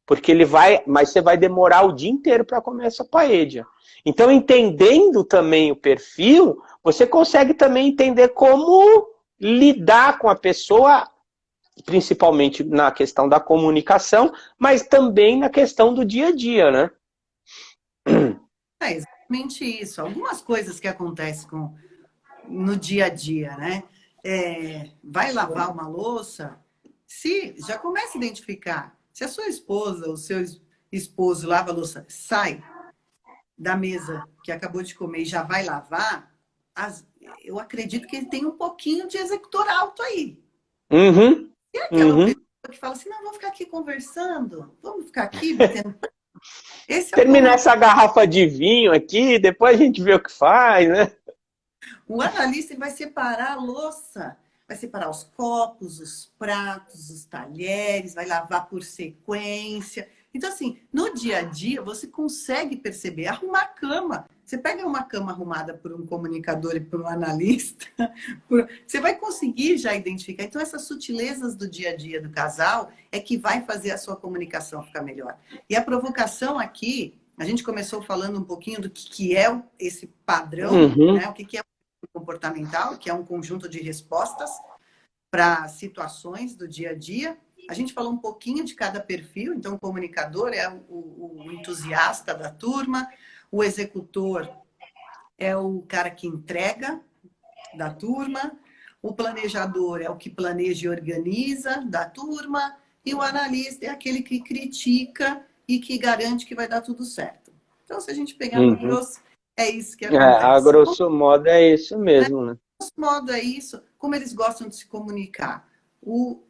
Porque ele vai, mas você vai demorar o dia inteiro para comer essa paella. Então, entendendo também o perfil, você consegue também entender como lidar com a pessoa, principalmente na questão da comunicação, mas também na questão do dia a dia, né? É exatamente isso. Algumas coisas que acontecem no dia a dia, né? Vai lavar uma louça, se já começa a identificar. Se a sua esposa ou seu esposo lava a louça, sai da mesa que acabou de comer e já vai lavar, eu acredito que ele tem um pouquinho de executor alto aí. Uhum, E aquela uhum. pessoa que fala assim, não, vamos ficar aqui conversando, vamos ficar aqui batendo. Esse é o Terminar comunicador. essa garrafa de vinho aqui, depois a gente vê o que faz, né? O analista ele vai separar a louça, vai separar os copos, os pratos, os talheres, vai lavar por sequência. Então, assim, no dia a dia, você consegue perceber. Arrumar a cama. Você pega uma cama arrumada por um comunicador e por um analista, você vai conseguir já identificar. Então, essas sutilezas do dia a dia do casal é que vai fazer a sua comunicação ficar melhor. E a provocação aqui, a gente começou falando um pouquinho do que é esse padrão, né? O que é o comportamental, que é um conjunto de respostas para situações do dia a dia. A gente falou um pouquinho de cada perfil, então o comunicador é o entusiasta da turma, o executor é o cara que entrega da turma, o planejador é o que planeja e organiza da turma, e o analista é aquele que critica e que garante que vai dar tudo certo. Então, se a gente pegar no grosso, é isso que acontece. A grosso modo é isso mesmo, né? Grosso modo é isso. Como eles gostam de se comunicar? O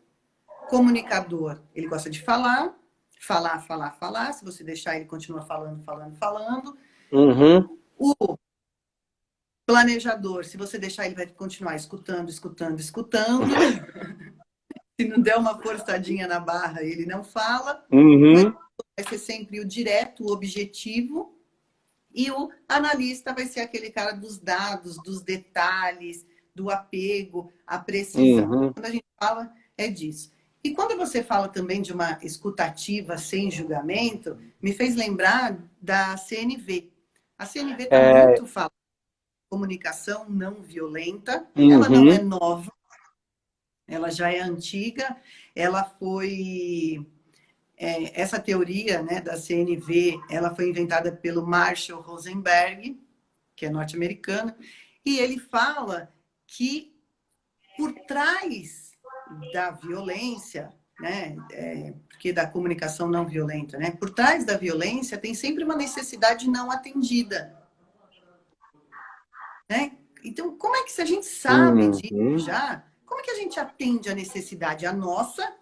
comunicador, ele gosta de falar. Se você deixar, ele continua falando. O planejador, se você deixar, ele vai continuar escutando. Se não der uma forçadinha na barra, ele não fala. Vai ser sempre o direto, o objetivo. E o analista vai ser aquele cara dos dados, dos detalhes, do apego, a precisão. Quando a gente fala, é disso. E quando você fala também de uma escutativa sem julgamento, me fez lembrar da CNV. A CNV está muito falando de comunicação não violenta. Ela não é nova, ela já é antiga. Ela foi... essa teoria, né, da CNV, ela foi inventada pelo Marshall Rosenberg, que é norte-americano, e ele fala que por trás da violência, né, porque da comunicação não violenta, né, por trás da violência tem sempre uma necessidade não atendida. Né? Então, como é que se a gente sabe disso já, como é que a gente atende a necessidade? A nossa,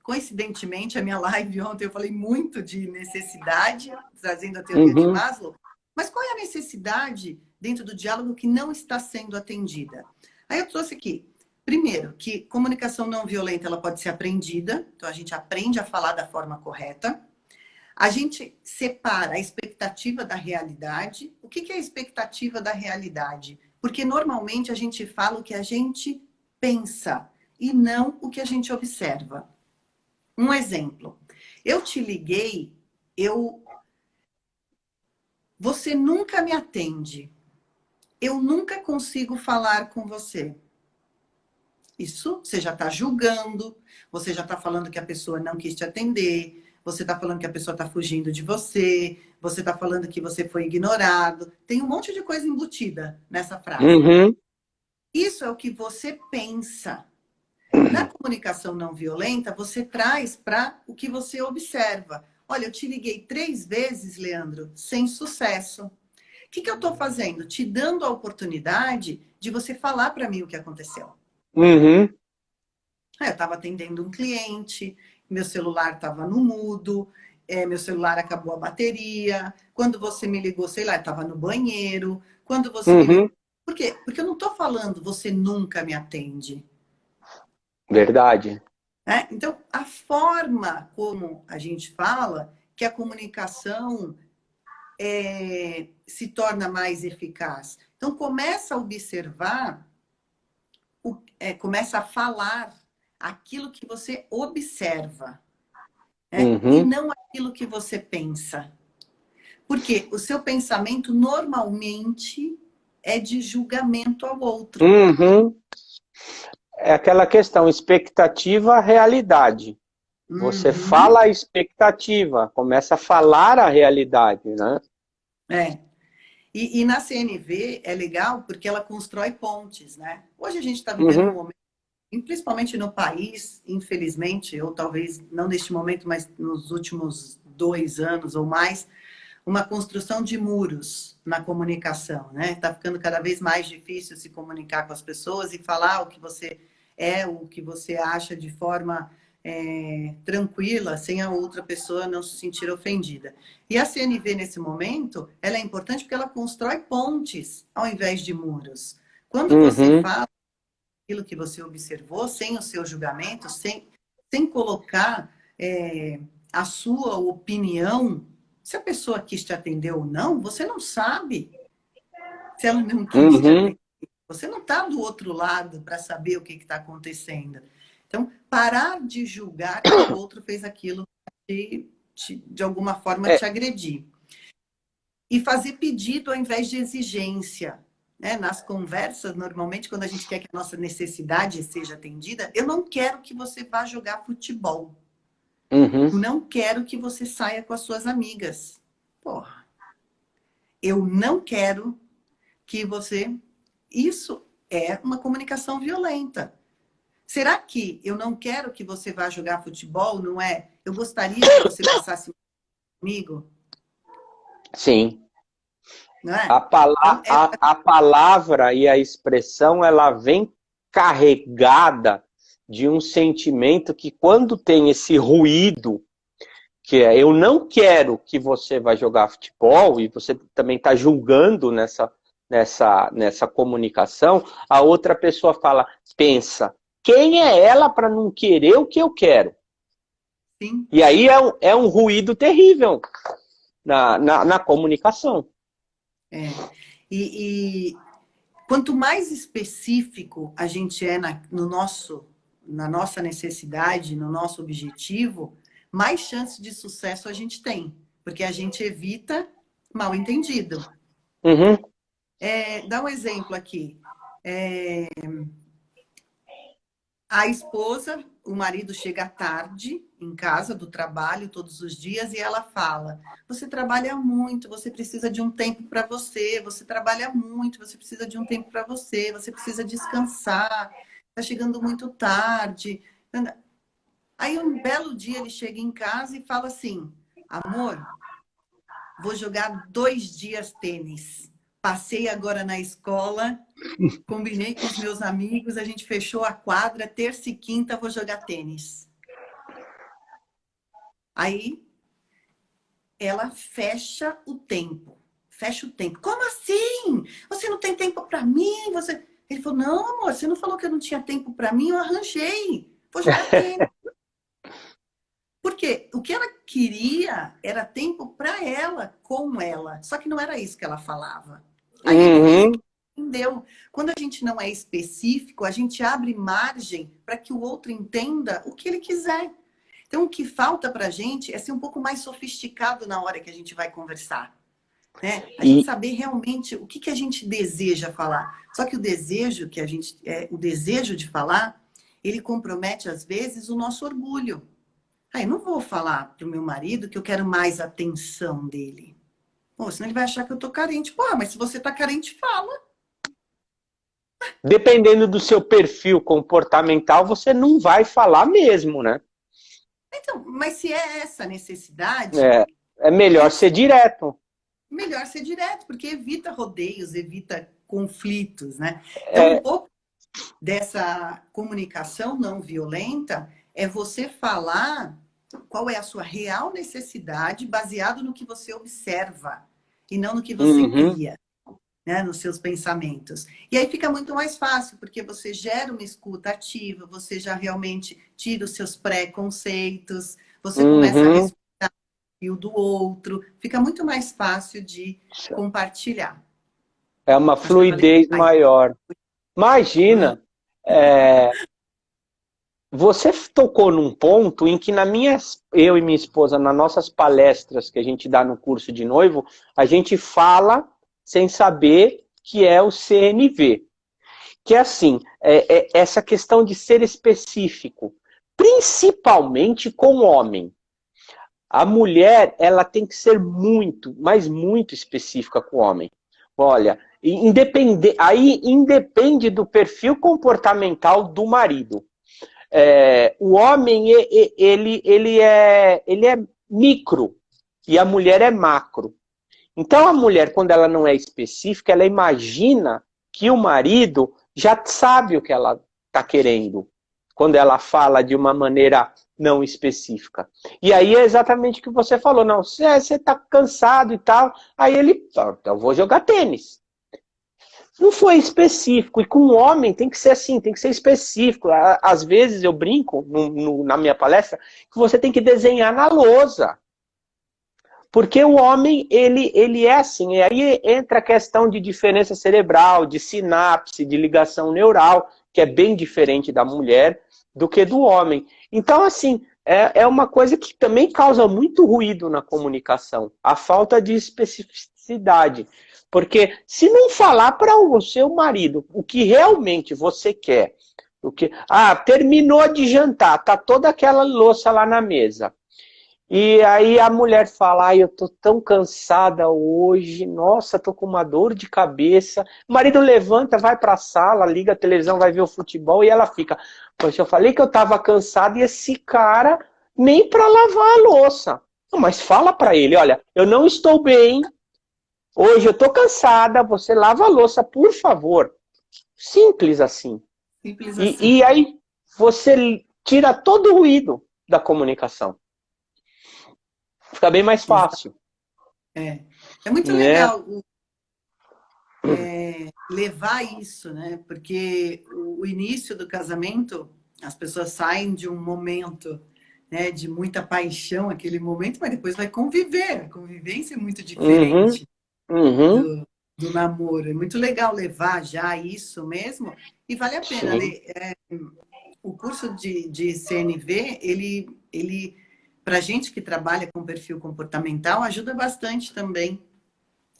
coincidentemente, a minha live ontem eu falei muito de necessidade, trazendo a teoria de Maslow, mas qual é a necessidade dentro do diálogo que não está sendo atendida? Aí eu trouxe aqui, primeiro, que comunicação não violenta ela pode ser aprendida, então a gente aprende a falar da forma correta. A gente separa a expectativa da realidade. O que é a expectativa da realidade? Porque normalmente a gente fala o que a gente pensa e não o que a gente observa. Um exemplo. Eu te liguei, você nunca me atende. Eu nunca consigo falar com você. Isso você já está julgando, você já está falando que a pessoa não quis te atender, você está falando que a pessoa está fugindo de você, você está falando que você foi ignorado. Tem um monte de coisa embutida nessa frase. Isso é o que você pensa. Na comunicação não violenta, você traz para o que você observa. Olha, eu te liguei 3 vezes, Leandro, sem sucesso. O que eu estou fazendo? Te dando a oportunidade de você falar para mim o que aconteceu. Eu estava atendendo um cliente, meu celular estava no mudo, meu celular acabou a bateria. Quando você me ligou, sei lá, eu estava no banheiro. Quando você me ligou... Por quê? Porque eu não estou falando você nunca me atende. Verdade. Então, a forma como a gente fala que a comunicação se torna mais eficaz. Então, começa a observar, começa a falar aquilo que você observa, né? E não aquilo que você pensa. Porque o seu pensamento normalmente é de julgamento ao outro. É aquela questão, expectativa, realidade. Você fala a expectativa, começa a falar a realidade, né? E na CNV é legal porque ela constrói pontes, né? Hoje a gente está vivendo um momento, principalmente no país, infelizmente, ou talvez não neste momento, mas nos últimos 2 anos ou mais, uma construção de muros na comunicação, né? Está ficando cada vez mais difícil se comunicar com as pessoas e falar o que você é, o que você acha de forma tranquila, sem a outra pessoa não se sentir ofendida. E a CNV, nesse momento, ela é importante porque ela constrói pontes ao invés de muros. Quando você Uhum. fala aquilo que você observou, sem o seu julgamento, sem colocar a sua opinião, se a pessoa quis te atender ou não, você não sabe. Se ela não quis te Uhum. atender, você não está do outro lado para saber o que está acontecendo. Então, parar de julgar que o outro fez aquilo de alguma forma É, te agredir. E fazer pedido ao invés de exigência. Né? Nas conversas, normalmente, quando a gente quer que a nossa necessidade seja atendida, eu não quero que você vá jogar futebol. uhum. Eu não quero que você saia com as suas amigas. Porra. Eu não quero que você... Isso é uma comunicação violenta. Será que eu não quero que você vá jogar futebol, não é? Eu gostaria que você passasse comigo, Sim. não é? Então, A palavra e a expressão, ela vem carregada de um sentimento que quando tem esse ruído, que é eu não quero que você vá jogar futebol, e você também está julgando nessa comunicação, a outra pessoa fala, pensa, quem é ela para não querer o que eu quero? sim. E aí é um ruído terrível na comunicação. É. E quanto mais específico a gente é na nossa necessidade, no nosso objetivo, mais chance de sucesso a gente tem, porque a gente evita mal entendido. Uhum. Dá um exemplo aqui. A esposa, o marido chega tarde em casa do trabalho todos os dias e ela fala: você trabalha muito, você precisa de um tempo para você, você trabalha muito, você precisa de um tempo para você, você precisa descansar, está chegando muito tarde. Aí um belo dia ele chega em casa e fala assim: amor, vou jogar 2 dias tênis. Passei agora na escola, combinei com os meus amigos, a gente fechou a quadra, terça e quinta vou jogar tênis. Aí ela fecha o tempo. Fecha o tempo. Como assim? Você não tem tempo para mim? Você... Ele falou, não, amor, você não falou que eu não tinha tempo para mim? Eu arranjei. Vou jogar tênis. Porque o que ela queria era tempo para ela, com ela. Só que não era isso que ela falava. Aí ele fez o Uhum. que entendeu. Quando a gente não é específico, a gente abre margem para que o outro entenda o que ele quiser. Então, o que falta para a gente é ser um pouco mais sofisticado na hora que a gente vai conversar. Né? A gente E, saber realmente o que a gente deseja falar. Só que o desejo o desejo de falar, ele compromete, às vezes, o nosso orgulho. Aí, não vou falar para o meu marido que eu quero mais atenção dele. Pô, senão ele vai achar que eu tô carente. Pô, mas se você tá carente, fala. dependendo do seu perfil comportamental, você não vai falar mesmo, né? Então, mas se é essa necessidade, É, é melhor ser direto. melhor ser direto, porque evita rodeios, evita conflitos, né? Então, um É, pouco dessa comunicação não violenta é você falar qual é a sua real necessidade baseado no que você observa e não no que você uhum. cria. Né, nos seus pensamentos. E aí fica muito mais fácil, porque você gera uma escuta ativa, você já realmente tira os seus preconceitos, você começa a Uhum. respeitar o fio do outro, fica muito mais fácil de compartilhar. É uma Acho que eu falei fluidez mais, maior. não é? Imagina, você tocou num ponto em que eu e minha esposa, nas nossas palestras que a gente dá no curso de noivo, a gente fala sem saber que é o CNV. Que é assim, essa questão de ser específico, principalmente com o homem. A mulher, ela tem que ser muito, mas muito específica com o homem. Olha, aí independe do perfil comportamental do marido. O homem, ele é micro e a mulher é macro. Então a mulher, quando ela não é específica, ela imagina que o marido já sabe o que ela está querendo. quando ela fala de uma maneira não específica. E aí é exatamente o que você falou, não, você está cansado e tal, aí ele, então eu vou jogar tênis. Não foi específico, e com o homem tem que ser assim, tem que ser específico. Às vezes eu brinco na minha palestra que você tem que desenhar na lousa. Porque o homem, ele é assim, e aí entra a questão de diferença cerebral, de sinapse, de ligação neural, que é bem diferente da mulher do que do homem. Então, assim, é uma coisa que também causa muito ruído na comunicação, a falta de especificidade. Porque se não falar para o seu marido o que realmente você quer, terminou de jantar, tá toda aquela louça lá na mesa. E aí a mulher fala, ai, eu tô tão cansada hoje, nossa, tô com uma dor de cabeça. O marido levanta, vai pra sala, liga a televisão, vai ver o futebol e ela fica, poxa, eu falei que eu tava cansada e esse cara nem pra lavar a louça. Não, mas fala pra ele, olha, eu não estou bem, hoje eu tô cansada, você lava a louça, por favor. Simples assim. Simples assim. E aí você tira todo o ruído da comunicação. Fica bem mais fácil. É muito né? legal levar isso, né? Porque o início do casamento, as pessoas saem de um momento, né, de muita paixão, aquele momento, mas depois vai conviver. A convivência é muito Uhum, diferente uhum, do namoro. É muito legal levar já isso mesmo. E vale a pena, né? sim. O curso de CNV, ele para gente que trabalha com perfil comportamental, ajuda bastante também.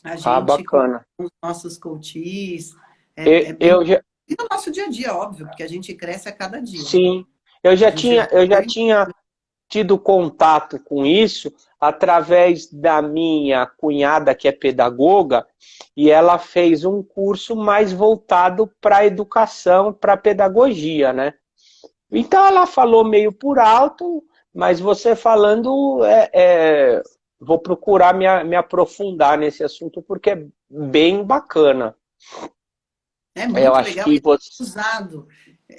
A Ah, gente, com bacana. os nossos coaches, é Eu, bem. eu já, E no nosso dia a dia, óbvio, porque a gente cresce a cada dia. sim, A gente eu já evolui. tinha tido contato com isso através da minha cunhada, que é pedagoga, e ela fez um curso mais voltado para a educação, para a pedagogia, né? Então ela falou meio por alto, mas você falando, vou procurar me aprofundar nesse assunto porque é bem bacana. É Eu muito acho legal e que é você. usado.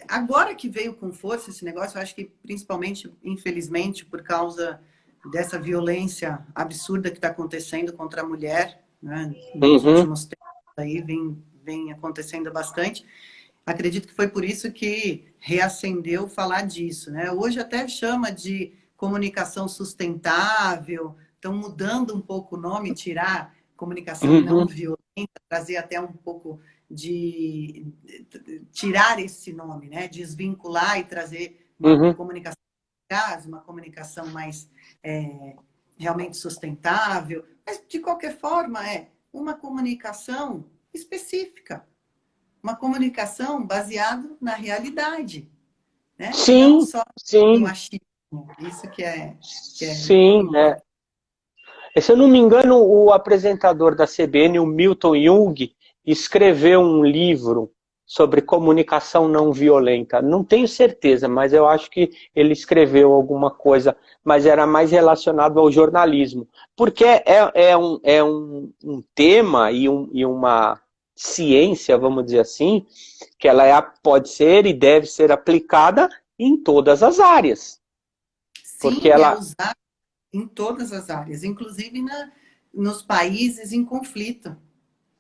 Agora que veio com força esse negócio, eu acho que principalmente, infelizmente, por causa dessa violência absurda que está acontecendo contra a mulher, né? Nos Uhum, últimos tempos aí vem acontecendo bastante. Acredito que foi por isso que reacendeu falar disso, né? Hoje até chama de comunicação sustentável, estão mudando um pouco o nome, tirar comunicação não uhum, violenta, trazer até um pouco de tirar esse nome, né? Desvincular e trazer uma uhum. comunicação eficaz, uma comunicação mais realmente sustentável, mas de qualquer forma é uma comunicação específica, uma comunicação baseada na realidade, né? E não Sim, só no sim, achismo. Isso que é sim. importante. Se eu não me engano, o apresentador da CBN, o Milton Jung, escreveu um livro sobre comunicação não violenta. Não tenho certeza, mas eu acho que ele escreveu alguma coisa, mas era mais relacionado ao jornalismo. Porque é um tema e uma ciência, vamos dizer assim, que ela pode ser e deve ser aplicada em todas as áreas. Porque Sim, é ela. usar em todas as áreas, inclusive nos países em conflito,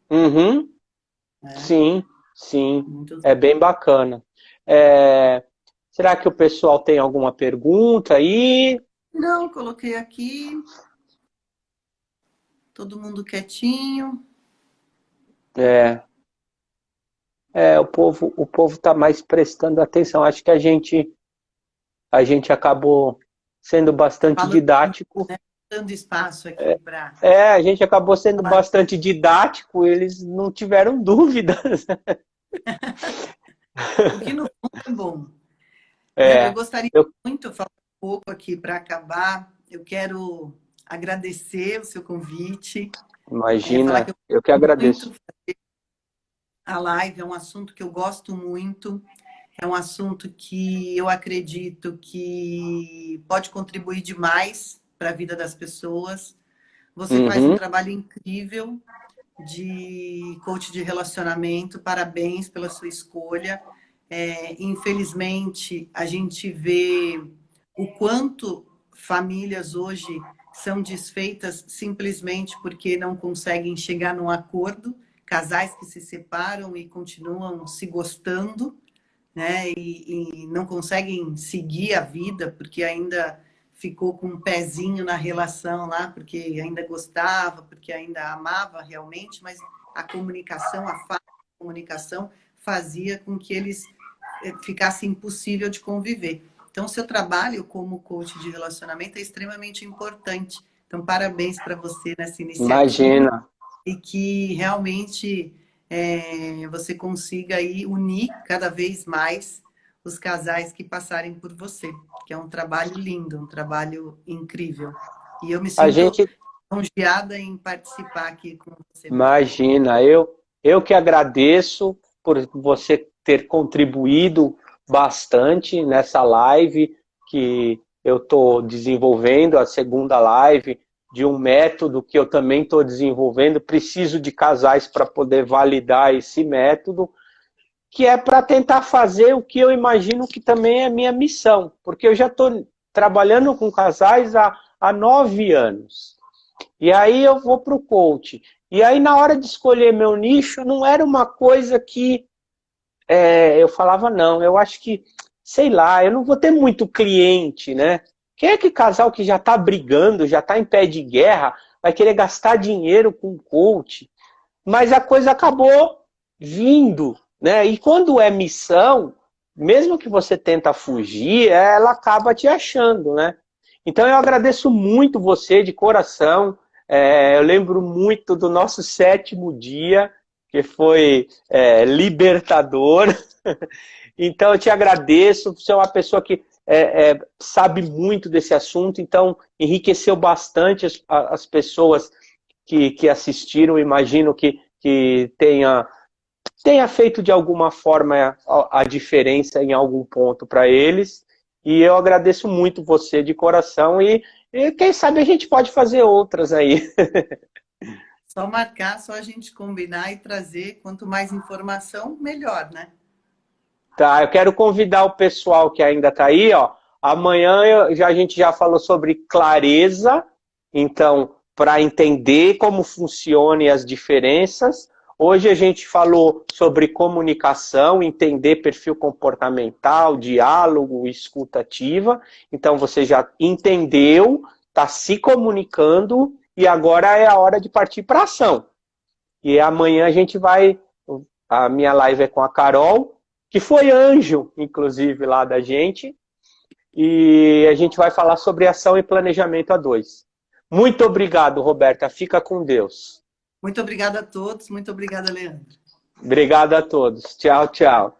Uhum. né? Sim, sim, Muitos... é bem bacana. É, será que o pessoal tem alguma pergunta aí? Não, coloquei aqui, todo mundo quietinho. É, o povo está mais prestando atenção. Acho que a gente acabou sendo bastante Falando, didático. né? Dando espaço aqui para A gente acabou sendo falar. bastante didático, eles não tiveram dúvidas. O que no fundo é bom. Leandro, eu É, gostaria eu muito de falar um pouco aqui para acabar. Eu quero agradecer o seu convite, falar que imagina, eu eu que gosto muito agradeço. a live, é um assunto que eu gosto muito, é um assunto que eu acredito que pode contribuir demais para a vida das pessoas. Você faz um Uhum. trabalho incrível de coach de relacionamento, parabéns pela sua escolha. Infelizmente, a gente vê o quanto famílias hoje são desfeitas simplesmente porque não conseguem chegar num acordo, casais que se separam e continuam se gostando, né? E não conseguem seguir a vida porque ainda ficou com um pezinho na relação lá, porque ainda gostava, porque ainda amava realmente, mas a comunicação, a falta de comunicação fazia com que eles ficasse impossível de conviver. Então, o seu trabalho como coach de relacionamento é extremamente importante. Então, parabéns para você nessa iniciativa Imagina. e que realmente você consiga aí unir cada vez mais os casais que passarem por você, que é um trabalho lindo, um trabalho incrível. E eu me A sinto gente lisonjeada em participar aqui com você, Marcos. imagina, eu que agradeço por você ter contribuído bastante nessa live que eu estou desenvolvendo, a segunda live de um método que eu também estou desenvolvendo. Preciso de casais para poder validar esse método, que é para tentar fazer o que eu imagino que também é minha missão, porque eu já estou trabalhando com casais há 9 anos. E aí eu vou para o coach. E aí na hora de escolher meu nicho, não era uma coisa que eu falava, não, eu acho que, sei lá, eu não vou ter muito cliente, né? Quem é que casal que já está brigando, já está em pé de guerra, vai querer gastar dinheiro com coach? Mas a coisa acabou vindo, né? E quando é missão, mesmo que você tenta fugir, ela acaba te achando, né? Então eu agradeço muito você de coração. Eu lembro muito do nosso 7º dia, que foi libertador. Então eu te agradeço. Você é uma pessoa que sabe muito desse assunto, então enriqueceu bastante as pessoas que assistiram. Imagino que tenha feito de alguma forma a diferença em algum ponto para eles. E eu agradeço muito você de coração e quem sabe a gente pode fazer outras aí. Só marcar, só a gente combinar e trazer. Quanto mais informação, melhor, né? Tá, eu quero convidar o pessoal que ainda está aí, ó. Amanhã a gente já falou sobre clareza, então, para entender como funcionam as diferenças. Hoje a gente falou sobre comunicação, entender perfil comportamental, diálogo, escuta ativa. Então você já entendeu, está se comunicando e agora é a hora de partir para ação. E amanhã a gente vai. A minha live é com a Carol, que foi anjo, inclusive, lá da gente. E a gente vai falar sobre ação e planejamento a dois. Muito obrigado, Roberta. Fica com Deus. Muito obrigada a todos. Muito obrigada, Leandro. Obrigado a todos. Tchau, tchau.